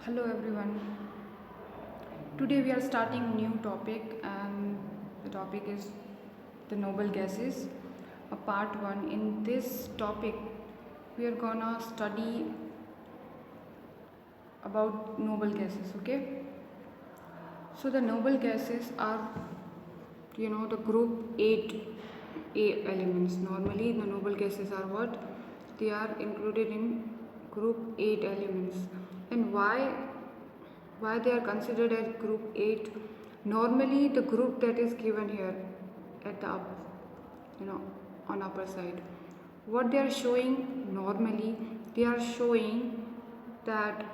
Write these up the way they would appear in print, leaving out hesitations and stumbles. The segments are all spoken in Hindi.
Hello everyone. Today we are starting a new topic and the topic is the noble gases, a part 1. In this topic we are gonna study about noble gases, okay? So the noble gases are the group 8A elements. Normally the noble gases are what? They are included in group 8 elements. And why they are considered as group 8? Normally the group that is given here at the on upper side, what they are showing, normally they are showing that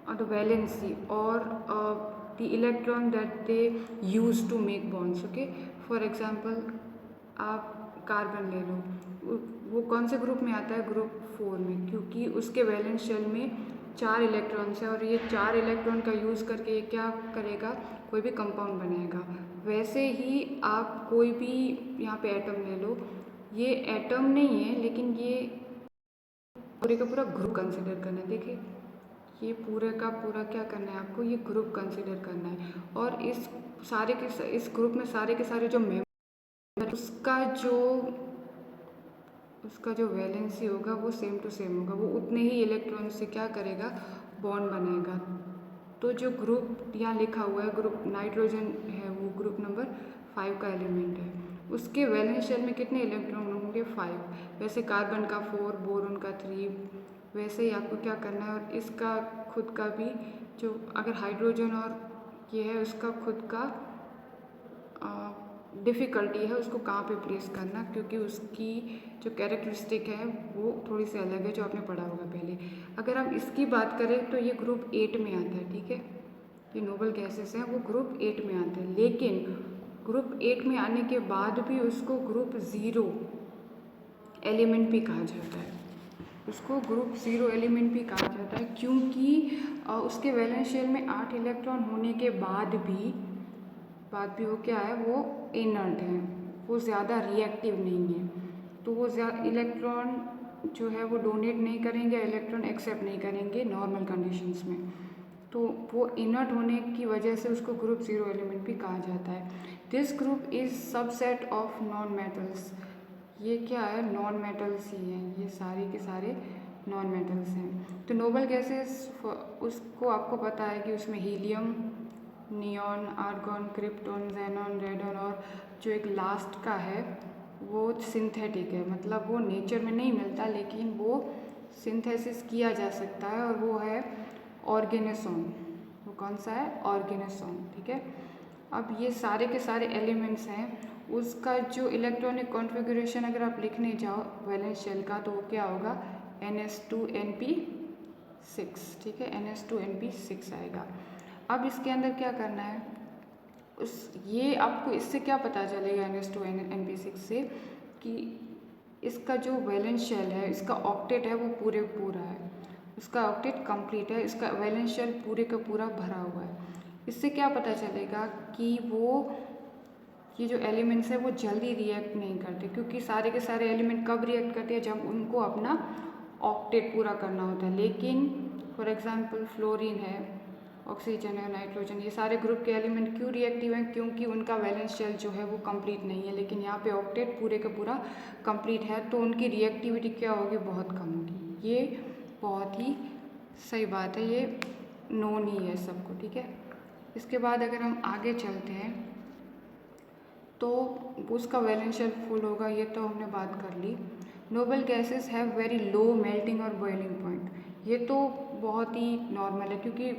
the valency or the electron that they use to make bonds. Okay, for example आप कार्बन ले लो, वो कौन से ग्रुप में आता है? ग्रुप 4 में, क्योंकि उसके वैलेंस शेल में 4 इलेक्ट्रॉन्स है और ये 4 इलेक्ट्रॉन का यूज़ करके ये क्या करेगा? कोई भी कंपाउंड बनाएगा। वैसे ही आप कोई भी यहाँ पे एटम ले लो, ये एटम नहीं है लेकिन ये पूरे का पूरा ग्रुप कंसिडर करना है। देखिए ये पूरे का पूरा क्या करना है आपको? ये ग्रुप कंसिडर करना है और इस ग्रुप में सारे के सारे जो मेंबर उसका जो वैलेंसी होगा वो सेम टू सेम होगा, वो उतने ही इलेक्ट्रॉन से क्या करेगा? बॉन्ड बनाएगा। तो जो ग्रुप यहाँ लिखा हुआ है, ग्रुप नाइट्रोजन है, वो ग्रुप नंबर 5 का एलिमेंट है। उसके वैलेंस शेल में कितने इलेक्ट्रॉन होंगे? 5। वैसे कार्बन का 4, बोरोन का 3, वैसे ही आपको क्या करना है। और इसका खुद का भी जो अगर हाइड्रोजन और ये है, उसका खुद का डिफ़िकल्टी है उसको कहाँ पे प्लेस करना, क्योंकि उसकी जो कैरेक्टरिस्टिक है वो थोड़ी सी अलग है, जो आपने पढ़ा होगा पहले। अगर हम इसकी बात करें तो ये ग्रुप 8 में आता है, ठीक है। ये नोबल गैसेस हैं वो ग्रुप 8 में आते हैं, लेकिन ग्रुप 8 में आने के बाद भी उसको ग्रुप 0 एलिमेंट भी कहा जाता है। उसको ग्रुप 0 एलिमेंट भी कहा जाता है, क्योंकि उसके वैलेंस शेल में 8 इलेक्ट्रॉन होने के बाद भी वो क्या है? वो इनर्ट है, वो ज़्यादा रिएक्टिव नहीं है। तो वो इलेक्ट्रॉन जो है वो डोनेट नहीं करेंगे, इलेक्ट्रॉन एक्सेप्ट नहीं करेंगे नॉर्मल कंडीशंस में। तो वो इनर्ट होने की वजह से उसको ग्रुप 0 एलिमेंट भी कहा जाता है। This group is subset of non metals. ये क्या है? नॉन मेटल्स ही हैं, ये सारे के सारे नॉन मेटल्स हैं। तो नोबल गैसेस उसको आपको पता है कि उसमें helium, neon, argon, krypton, xenon, radon और जो एक लास्ट का है वो सिंथेटिक है, मतलब वो नेचर में नहीं मिलता लेकिन वो सिंथेसिस किया जा सकता है, और वो है ऑर्गेनेसॉन। वो कौन सा है? ऑर्गेनेसॉन, ठीक है। अब ये सारे के सारे एलिमेंट्स हैं, उसका जो इलेक्ट्रॉनिक कॉन्फ़िगरेशन अगर आप लिखने जाओ वैलेंस शेल का, तो वो क्या होगा? NS2NP6, ठीक है, NS2NP6 आएगा। अब इसके अंदर क्या करना है? ये आपको इससे क्या पता चलेगा NS2NP6 से, कि इसका जो वैलेंस शेल है, इसका ऑक्टेट है वो पूरा है, उसका ऑक्टेट कंप्लीट है, इसका वैलेंस शेल पूरे का पूरा भरा हुआ है। इससे क्या पता चलेगा कि ये जो एलिमेंट्स है वो जल्दी रिएक्ट नहीं करते, क्योंकि सारे के सारे एलिमेंट कब रिएक्ट करते हैं? जब उनको अपना ऑक्टेट पूरा करना होता है। लेकिन फॉर एग्जांपल फ्लोरीन है, ऑक्सीजन है, नाइट्रोजन, ये सारे ग्रुप के एलिमेंट क्यों रिएक्टिव हैं? क्योंकि उनका वैलेंस शेल जो है वो कंप्लीट नहीं है, लेकिन यहाँ पे ऑक्टेट पूरे का पूरा कंप्लीट है, तो उनकी रिएक्टिविटी क्या होगी? बहुत कम होगी। ये बहुत ही सही बात है, ये नोन ही है सबको, ठीक है। इसके बाद अगर हम आगे चलते हैं तो उसका वैलेंस शेल फुल होगा, ये तो हमने बात कर ली। Noble gases have very low melting और बॉइलिंग पॉइंट। ये तो बहुत ही नॉर्मल है, क्योंकि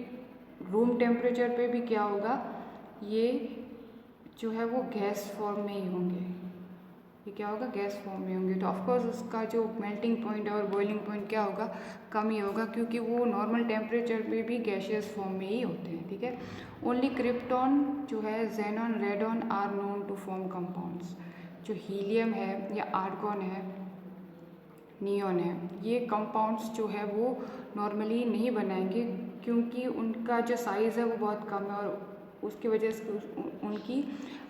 रूम टेम्परेचर पे भी क्या होगा? ये जो है वो गैस फॉर्म में ही होंगे। ये क्या होगा? गैस फॉर्म में होंगे। तो ऑफकोर्स उसका जो मेल्टिंग पॉइंट है और बॉइलिंग पॉइंट क्या होगा? कम ही होगा, क्योंकि वो नॉर्मल टेम्परेचर पे भी गैशियस फॉर्म में ही होते हैं, ठीक है। ओनली क्रिप्टॉन जो है, xenon, radon are known to form compounds. जो हीलियम है या आर्गॉन है, नियॉन है, ये कंपाउंड्स जो है वो नॉर्मली नहीं बनाएंगे, क्योंकि उनका जो साइज़ है वो बहुत कम है, और उसकी वजह से उनकी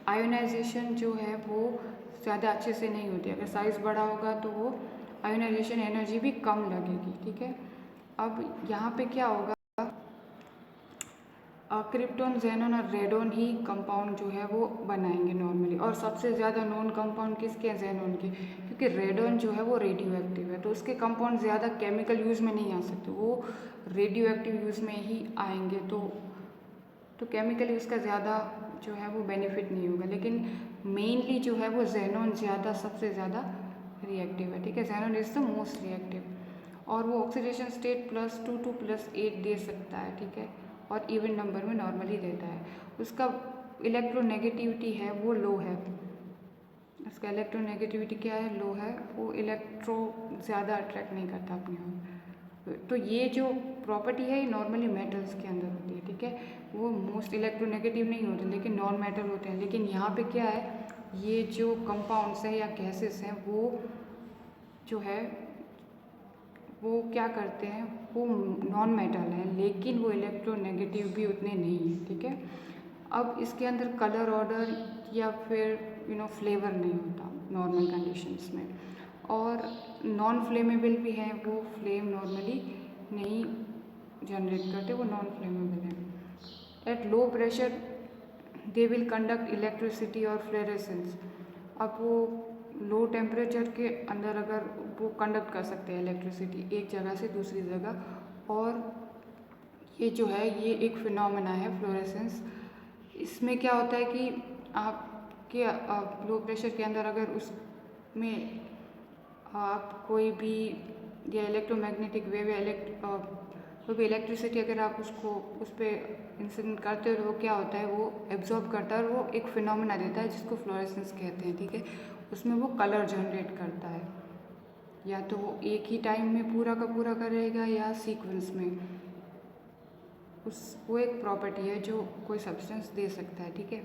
आयोनाइजेशन जो है वो ज़्यादा अच्छे से नहीं होती। अगर साइज़ बड़ा होगा तो वो आयोनाइजेशन एनर्जी भी कम लगेगी, ठीक है। अब यहाँ पे क्या होगा? क्रिप्टॉन, जेनॉन और रेडॉन ही कंपाउंड जो है वो बनाएंगे नॉर्मली। और सबसे ज़्यादा नॉन कंपाउंड किसके हैं? जेनॉन के, क्योंकि रेडॉन जो है वो रेडियो एक्टिव है, तो उसके कंपाउंड ज़्यादा केमिकल यूज़ में नहीं आ सकते, वो रेडियो एक्टिव यूज़ में ही आएंगे। तो केमिकली उसका ज़्यादा जो है वो बेनिफिट नहीं होगा, लेकिन मेनली जो है वो जेनॉन ज़्यादा सबसे ज़्यादा रिएक्टिव है, ठीक है। Xenon is the most reactive, और वो ऑक्सीडेशन स्टेट +2 to +8 दे सकता है, ठीक है, और इवन नंबर में नॉर्मली देता है। उसका इलेक्ट्रोनेगेटिविटी है वो लो है, उसका इलेक्ट्रोनेगेटिविटी क्या है? लो है, वो इलेक्ट्रो ज़्यादा अट्रैक्ट नहीं करता अपनी ओर। तो ये जो प्रॉपर्टी है ये नॉर्मली मेटल्स के अंदर होती है, ठीक है। वो मोस्ट इलेक्ट्रोनेगेटिव नहीं होते, लेकिन नॉन मेटल होते हैं। लेकिन यहाँ पे क्या है, ये जो कंपाउंड्स हैं या गैसेस हैं वो जो है वो क्या करते हैं, वो नॉन मेटल है, लेकिन वो इलेक्ट्रोनेगेटिव भी उतने नहीं हैं, ठीक है। अब इसके अंदर कलर ऑर्डर या फिर फ्लेवर नहीं होता नॉर्मल कंडीशंस में, और नॉन फ्लेमेबल भी हैं, वो फ्लेम नॉर्मली नहीं जनरेट करते, वो नॉन फ्लेमेबल हैं। At low pressure they will conduct electricity और फ्लोरेसेंस। अब वो लो टेम्परेचर के अंदर अगर वो कंडक्ट कर सकते हैं इलेक्ट्रिसिटी एक जगह से दूसरी जगह, और ये जो है ये एक फिनोमेना है फ्लोरेसेंस। इसमें क्या होता है कि आपके लो प्रेशर के अंदर अगर उसमें आप कोई भी या इलेक्ट्रोमैग्नेटिक वेव या कोई भी इलेक्ट्रिसिटी अगर आप उसको उस पर इंसिडेंट करते हो तो वो क्या होता है, वो एब्जॉर्ब करता है और वो एक फिनोमेना देता है जिसको फ्लोरेसेंस कहते हैं, ठीक है। उसमें वो कलर जनरेट करता है, या तो वो एक ही टाइम में पूरा का पूरा करेगा या सीक्वेंस में। वो एक प्रॉपर्टी है जो कोई सब्सटेंस दे सकता है, ठीक है।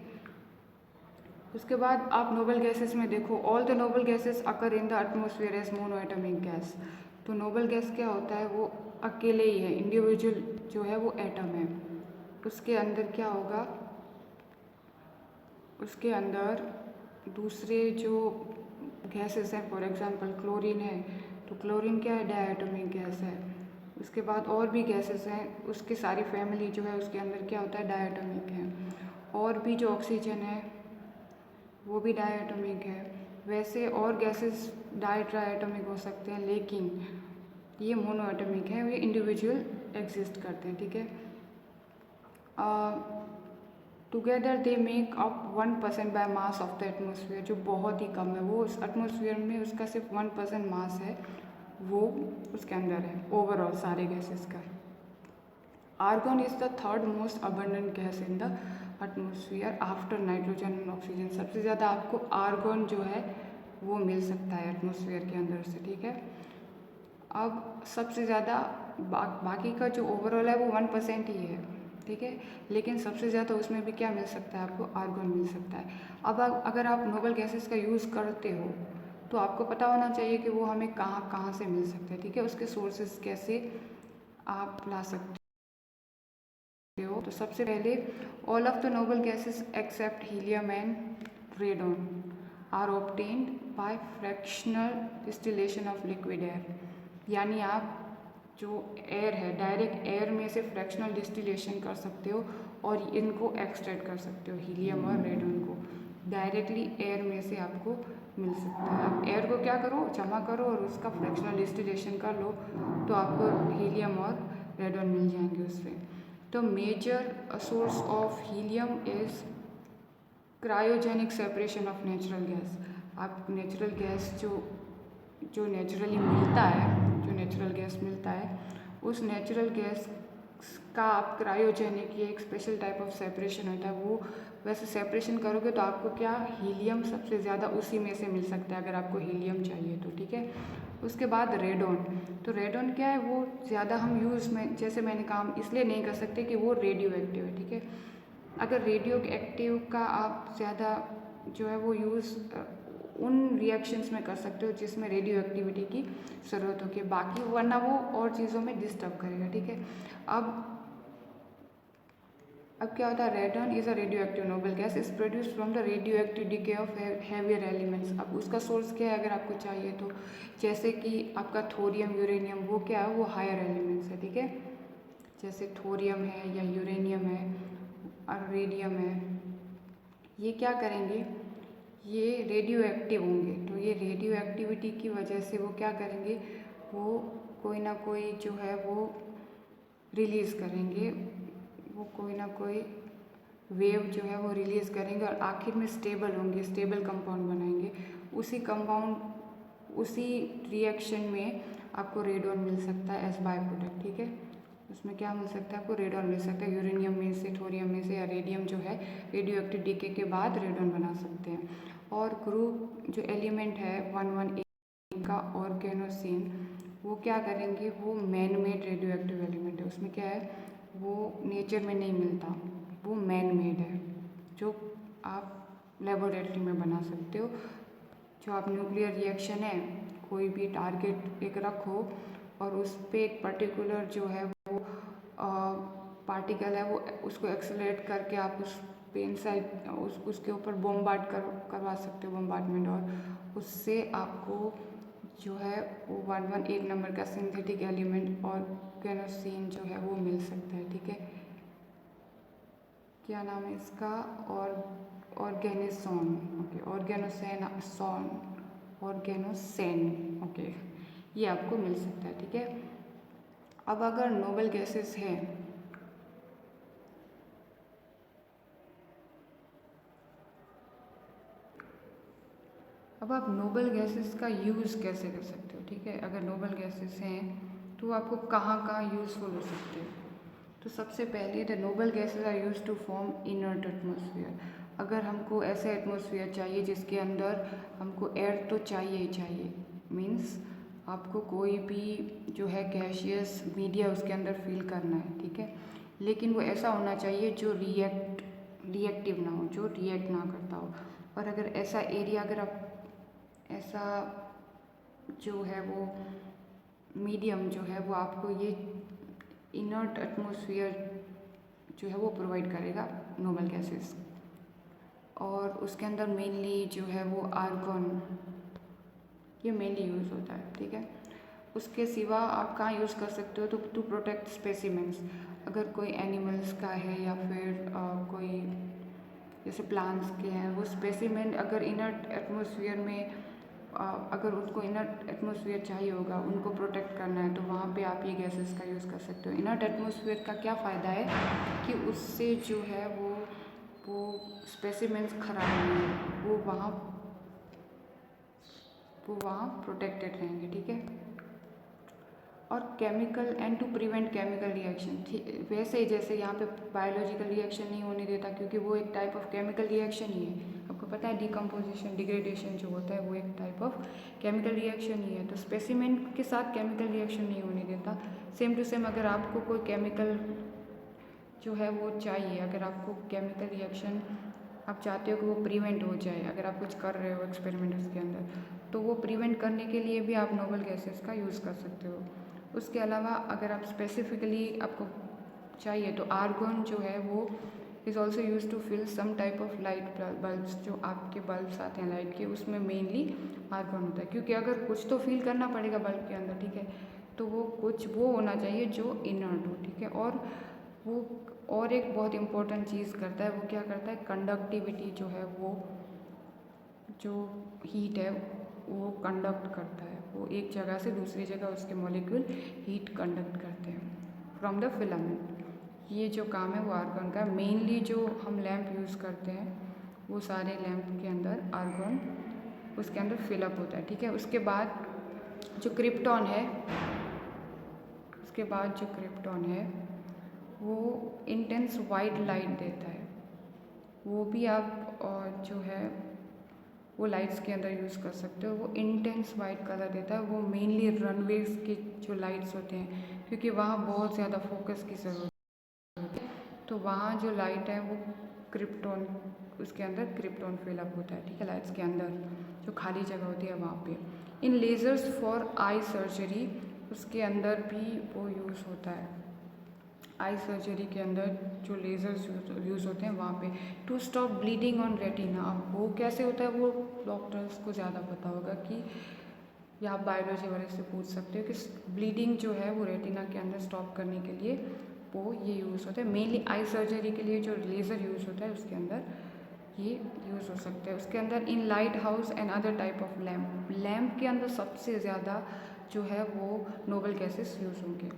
उसके बाद आप नोबल गैसेस में देखो, all the noble gases occur in the atmosphere as mono atomic gas. तो नोबल गैस क्या होता है, वो अकेले ही है, इंडिविजुअल जो है वो एटम है। उसके अंदर क्या होगा, उसके अंदर दूसरे जो गैसेस हैं, फॉर एग्जांपल क्लोरीन है, तो क्लोरीन क्या है, डायटोमिक गैस है। उसके बाद और भी गैसेस हैं, उसकी सारी फैमिली जो है उसके अंदर क्या होता है, डायटोमिक है। और भी जो ऑक्सीजन है वो भी डायटोमिक है। वैसे और गैसेस डायट्राइटोमिक हो सकते हैं, लेकिन ये मोनोएटमिक है, ये इंडिविजुअल एग्जिस्ट करते हैं, ठीक है। Together they make up 1% by mass of the atmosphere, जो बहुत ही कम है, वो उस एटमोसफियर में उसका सिर्फ 1% मास है, वो उसके अंदर है ओवरऑल सारे गैसेस का। Argon is the third most abundant gas in the atmosphere after nitrogen and oxygen. सबसे ज़्यादा आपको आर्गन जो है वो मिल सकता है एटमोसफियर के अंदर से, ठीक है। अब सबसे ज़्यादा बाकी का जो ओवरऑल है वो 1% ही है, ठीक है, लेकिन सबसे ज़्यादा उसमें भी क्या मिल सकता है, आपको आर्गन मिल सकता है। अब अगर आप नोबल गैसेस का यूज़ करते हो तो आपको पता होना चाहिए कि वो हमें कहाँ कहाँ से मिल सकते हैं, ठीक है, उसके सोर्सेज कैसे आप ला सकते हो। तो सबसे पहले all of the noble gases except helium and radon are obtained by fractional distillation of liquid air. यानी आप जो एयर है डायरेक्ट एयर में से फ्रैक्शनल डिस्टिलेशन कर सकते हो और इनको एक्सट्रैक्ट कर सकते हो, हीलियम और रेडॉन को डायरेक्टली एयर में से आपको मिल सकता है। आप एयर को क्या करो, जमा करो और उसका फ्रैक्शनल डिस्टिलेशन कर लो तो आपको हीलियम और रेडॉन मिल जाएंगे उससे। तो major source of helium is cryogenic separation of natural gas. आप नेचुरल गैस जो नेचुरली मिलता है, जो नेचुरल गैस मिलता है, उस नेचुरल गैस का आप क्रायोजेनिक, ये एक स्पेशल टाइप ऑफ सेपरेशन होता है, वो वैसे सेपरेशन करोगे तो आपको क्या, हीलियम सबसे ज़्यादा उसी में से मिल सकता है अगर आपको हीलियम चाहिए तो, ठीक है। उसके बाद रेडॉन, तो रेडॉन क्या है, वो ज़्यादा हम यूज़ में, जैसे मैंने कहा, इसलिए नहीं कर सकते कि वो रेडियो एक्टिव है, ठीक है। अगर रेडियो एक्टिव का आप ज़्यादा जो है वो यूज़ उन रिएक्शंस में कर सकते हो जिसमें रेडियो एक्टिविटी की ज़रूरत होगी, बाकी वरना वो और चीज़ों में डिस्टर्ब करेगा, ठीक है। अब क्या होता है, radon is a radio active noble gas is produce from the radio active decay of heavier elements. अब उसका सोर्स क्या है अगर आपको चाहिए तो, जैसे कि आपका थोरियम, यूरेनियम, वो क्या है, वो हायर एलिमेंट्स है, ठीक है। जैसे थोरियम है या यूरेनियम है, और रेडियम है, ये क्या करेंगे, ये रेडियो एक्टिव होंगे। तो ये रेडियो एक्टिविटी की वजह से वो क्या करेंगे, वो कोई ना कोई जो है वो रिलीज़ करेंगे, वो कोई ना कोई वेव जो है वो रिलीज़ करेंगे और आखिर में स्टेबल होंगे, स्टेबल कंपाउंड बनाएंगे। उसी रिएक्शन में आपको रेडॉन मिल सकता है एज बाय प्रोडक्ट, ठीक है। उसमें क्या मिल सकता है, आपको रेडॉन मिल सकता है, यूरेनियम में से, थोरियम में से, या रेडियम जो है रेडियो एक्टिव डीके के बाद रेडॉन बना सकते हैं। और ग्रुप जो एलिमेंट है 118 का ऑर्गेनोसिन, वो क्या करेंगे, वो man made radio active element है। उसमें क्या है, वो नेचर में नहीं मिलता, वो मैन मेड है, जो आप लेबोरेटरी में बना सकते हो। जो आप न्यूक्लियर रिएक्शन है, कोई भी टारगेट एक रखो और उस पर एक पर्टिकुलर जो है वो पार्टिकल है, वो उसको एक्सेलरेट करके आप उस पेन साइड उसके ऊपर बॉम्बार्ड करवा सकते हो, बॉम्बार्डमेंट, और उससे आपको जो है वो 118 नंबर का सिंथेटिक एलिमेंट ऑर्गेनोसिन जो है वो मिल सकता है, ठीक है। क्या नाम है इसका, ऑर्गेनोसोन, ओके, ऑर्गेनोसेन, ओके, ये आपको मिल सकता है, ठीक है। अब अगर नोबल गैसेस है, अब आप नोबल गैसेस का यूज़ कैसे कर सकते हो, ठीक है। अगर नोबल गैसेस हैं तो आपको कहाँ कहाँ यूज़फुल हो सकते हैं। तो सबसे पहले the noble gases are use to form inert atmosphere. अगर हमको ऐसे एटमॉस्फेयर चाहिए जिसके अंदर हमको एयर तो चाहिए ही चाहिए, मीन्स आपको कोई भी जो है गैशियस मीडिया उसके अंदर फील करना है, ठीक है। लेकिन वो ऐसा होना चाहिए जो रिएक्टिव ना हो, जो रिएक्ट ना करता हो। और अगर ऐसा एरिया, अगर आप ऐसा जो है वो मीडियम जो है वो आपको ये इनर्ट एटमॉस्फेयर जो है वो प्रोवाइड करेगा नोबल गैसेस। और उसके अंदर मेनली जो है वो आर्गन, ये मेनली यूज़ होता है, ठीक है। उसके सिवा आप कहाँ यूज़ कर सकते हो, तो टू प्रोटेक्ट स्पेसिमेंट्स। अगर कोई एनिमल्स का है या फिर कोई जैसे प्लांट्स के हैं, वो स्पेसिमेंट अगर इनर्ट एटमॉस्फेयर में अगर उनको इनर्ट एटमॉस्फेयर चाहिए होगा, उनको प्रोटेक्ट करना है, तो वहाँ पे आप ये गैसेस का यूज़ कर सकते हो। इनर्ट एटमॉस्फेयर का क्या फ़ायदा है कि उससे जो है वो स्पेसिमेंट्स खराब नहीं है, वो वहाँ प्रोटेक्टेड रहेंगे, ठीक है। और chemical and to prevent chemical reaction, वैसे ही जैसे यहाँ पे बायोलॉजिकल रिएक्शन नहीं होने देता, क्योंकि वो एक टाइप ऑफ केमिकल रिएक्शन ही है। आपको पता है डिकम्पोजिशन, डिग्रेडेशन जो होता है वो एक टाइप ऑफ केमिकल रिएक्शन ही है। तो स्पेसिमेन के साथ केमिकल रिएक्शन नहीं होने देता। सेम टू सेम अगर आपको कोई केमिकल जो है वो चाहिए, अगर आपको केमिकल रिएक्शन आप चाहते हो कि वो प्रिवेंट हो जाए, अगर आप कुछ कर रहे हो एक्सपेरिमेंट उसके अंदर, तो वो प्रिवेंट करने के लिए भी आप नोबल गैसेस का यूज़ कर सकते हो। उसके अलावा अगर आप स्पेसिफिकली आपको चाहिए तो आर्गन जो है वो is also use to fill some type of light bulbs, जो आपके बल्ब्स आते हैं लाइट के, उसमें मेनली आर्गन होता है। क्योंकि अगर कुछ तो फिल करना पड़ेगा बल्ब के अंदर, ठीक है, तो वो होना चाहिए जो इनर्ट हो, ठीक है। और वो और एक बहुत इम्पोर्टेंट चीज़ करता है, वो क्या करता है, कंडक्टिविटी जो है वो, जो हीट है वो कंडक्ट करता है, वो एक जगह से दूसरी जगह उसके मॉलिक्यूल हीट कंडक्ट करते हैं फ्रॉम द फिलामेंट। ये जो काम है वो आर्गन का। मेनली जो हम लैंप यूज़ करते हैं वो सारे लैंप के अंदर आर्गन उसके अंदर फिलअप होता है, ठीक है। उसके बाद जो क्रिप्टॉन है वो इंटेंस वाइट लाइट देता है। वो भी आप जो है वो लाइट्स के अंदर यूज़ कर सकते हो। वो इंटेंस वाइट कलर देता है। वो मेनली रनवेज के जो लाइट्स होते हैं, क्योंकि वहाँ बहुत ज़्यादा फोकस की ज़रूरत होती है, तो वहाँ जो लाइट है वो क्रिप्टॉन, उसके अंदर क्रिप्टॉन फिलअप होता है, ठीक है, लाइट्स के अंदर जो खाली जगह होती है वहाँ पे। इन लेज़र्स फॉर आई सर्जरी, उसके अंदर भी वो यूज़ होता है। आई सर्जरी के अंदर जो लेज़र्स यूज़ होते हैं वहाँ पे। To stop bleeding on retina, अब वो कैसे होता है वो डॉक्टर्स को ज़्यादा पता होगा, कि या आप बायोलॉजी वाले से पूछ सकते हो कि ब्लीडिंग जो है वो रेटिना के अंदर स्टॉप करने के लिए वो ये यूज़ होता है। मेनली आई सर्जरी के लिए जो लेज़र यूज़ होता है उसके अंदर ये यूज़ हो सकता है। उसके अंदर in light house and other type of lamp के अंदर सबसे ज़्यादा जो है वो नोबल गैसेस यूज़ होंगे,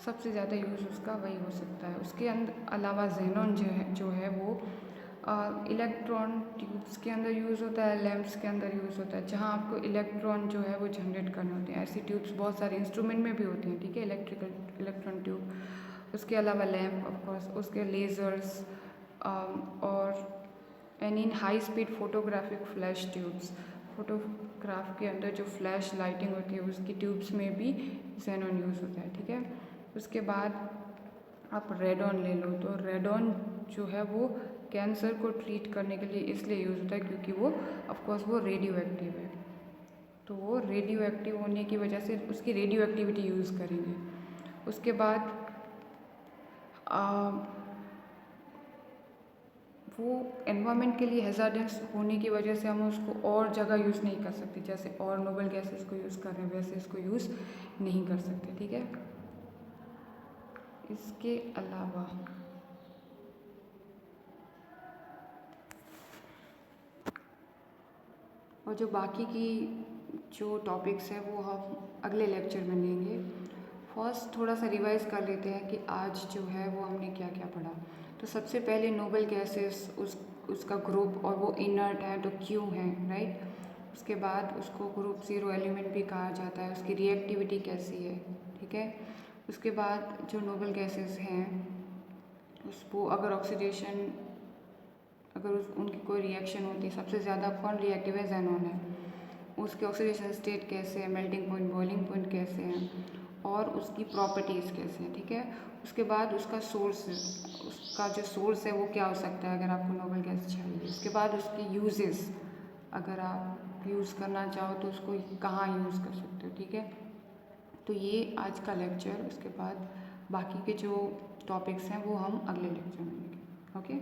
सबसे ज़्यादा यूज़ उसका वही हो सकता है। उसके अलावा जेनॉन जो है वो इलेक्ट्रॉन ट्यूब्स के अंदर यूज़ होता है, लैम्प्स के अंदर यूज़ होता है, जहाँ आपको इलेक्ट्रॉन जो है वो जनरेट करने होते हैं। ऐसी ट्यूब्स बहुत सारे इंस्ट्रूमेंट में भी होती हैं, ठीक है, इलेक्ट्रॉन ट्यूब। उसके अलावा लैम्प ऑफकोर्स, उसके लेज़र्स और and in high speed photographic flash tubes, photograph के अंदर जो फ्लैश लाइटिंग होती है उसकी ट्यूब्स में भी जेनॉन यूज़ होता है, ठीक है। उसके बाद आप रेडॉन ले लो, तो रेडॉन जो है वो कैंसर को ट्रीट करने के लिए इसलिए यूज़ होता है क्योंकि वो ऑफकोर्स वो रेडियो एक्टिव है, तो वो रेडियो एक्टिव होने की वजह से उसकी रेडियो एक्टिविटी यूज़ करेंगे। उसके बाद वो एनवायरनमेंट के लिए हैज़ार्डस होने की वजह से हम उसको और जगह यूज़ नहीं कर सकते, जैसे और नोबल गैसेस को यूज़ कर रहे हैं वैसे इसको यूज़ नहीं कर सकते, ठीक है। इसके अलावा और जो बाकी की जो टॉपिक्स हैं वो हम अगले लेक्चर में लेंगे। फर्स्ट थोड़ा सा रिवाइज कर लेते हैं कि आज जो है वो हमने क्या क्या पढ़ा। तो सबसे पहले नोबल गैसेस, उसका ग्रुप और वो इनर्ट है तो क्यों है, राइट। उसके बाद उसको ग्रुप 0 एलिमेंट भी कहा जाता है, उसकी रिएक्टिविटी कैसी है, ठीक है। उसके बाद जो नोबल गैसेस हैं उसको अगर ऑक्सीडेशन, अगर उनकी कोई रिएक्शन होती है, सबसे ज़्यादा कौन रिएक्टिव है, जेनॉन है। उसके ऑक्सीडेशन स्टेट कैसे है, मेल्टिंग पॉइंट, बॉइलिंग पॉइंट कैसे हैं और उसकी प्रॉपर्टीज़ कैसे हैं, ठीक है। उसके बाद उसका सोर्स, उसका जो सोर्स है वो क्या हो सकता है अगर आपको नोबल गैस चाहिए। उसके बाद उसके यूजेस, अगर आप यूज़ करना चाहो तो उसको कहाँ यूज़ कर सकते हो, ठीक है। तो ये आज का लेक्चर, उसके बाद बाकी के जो टॉपिक्स हैं वो हम अगले लेक्चर में लेंगे, ओके।